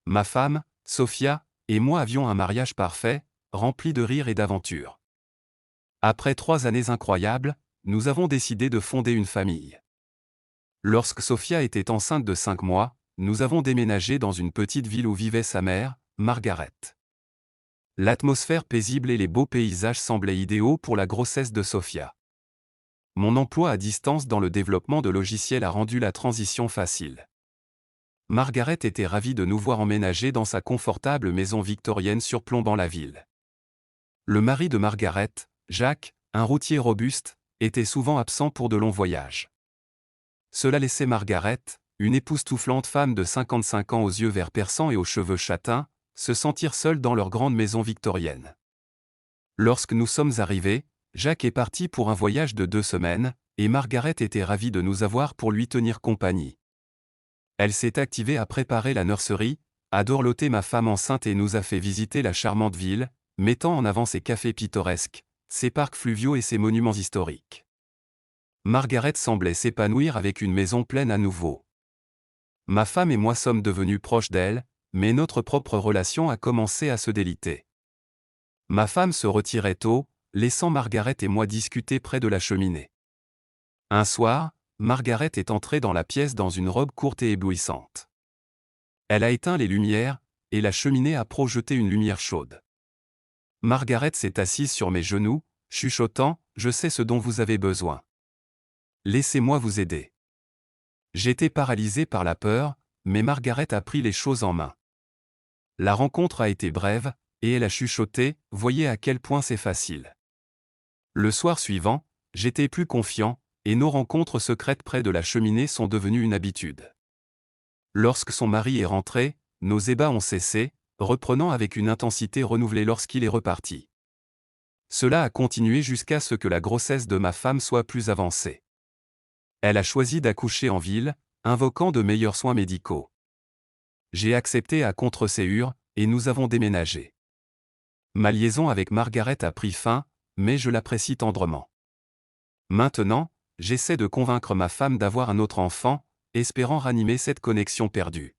Ma femme, Sophia, et moi avions un mariage parfait, rempli de rires et d'aventures. Après 3 années incroyables, nous avons décidé de fonder une famille. Lorsque Sophia était enceinte de 5 mois, nous avons déménagé dans une petite ville où vivait sa mère, Margaret. L'atmosphère paisible et les beaux paysages semblaient idéaux pour la grossesse de Sophia. Mon emploi à distance dans le développement de logiciels a rendu la transition facile. Margaret était ravie de nous voir emménager dans sa confortable maison victorienne surplombant la ville. Le mari de Margaret, Jacques, un routier robuste, était souvent absent pour de longs voyages. Cela laissait Margaret, une époustouflante femme de 55 ans aux yeux verts perçants et aux cheveux châtains, se sentir seule dans leur grande maison victorienne. Lorsque nous sommes arrivés, Jacques est parti pour un voyage de 2 semaines, et Margaret était ravie de nous avoir pour lui tenir compagnie. Elle s'est activée à préparer la nurserie, à dorloter ma femme enceinte et nous a fait visiter la charmante ville, mettant en avant ses cafés pittoresques, ses parcs fluviaux et ses monuments historiques. Margaret semblait s'épanouir avec une maison pleine à nouveau. Ma femme et moi sommes devenus proches d'elle, mais notre propre relation a commencé à se déliter. Ma femme se retirait tôt, laissant Margaret et moi discuter près de la cheminée. Un soir, Margaret est entrée dans la pièce dans une robe courte et éblouissante. Elle a éteint les lumières, et la cheminée a projeté une lumière chaude. Margaret s'est assise sur mes genoux, chuchotant « Je sais ce dont vous avez besoin. Laissez-moi vous aider. » J'étais paralysé par la peur, mais Margaret a pris les choses en main. La rencontre a été brève, et elle a chuchoté « Voyez à quel point c'est facile. » Le soir suivant, j'étais plus confiant, et nos rencontres secrètes près de la cheminée sont devenues une habitude. Lorsque son mari est rentré, nos ébats ont cessé, reprenant avec une intensité renouvelée lorsqu'il est reparti. Cela a continué jusqu'à ce que la grossesse de ma femme soit plus avancée. Elle a choisi d'accoucher en ville, invoquant de meilleurs soins médicaux. J'ai accepté à contre-séhur, et nous avons déménagé. Ma liaison avec Margaret a pris fin, mais je l'apprécie tendrement. Maintenant, j'essaie de convaincre ma femme d'avoir un autre enfant, espérant ranimer cette connexion perdue.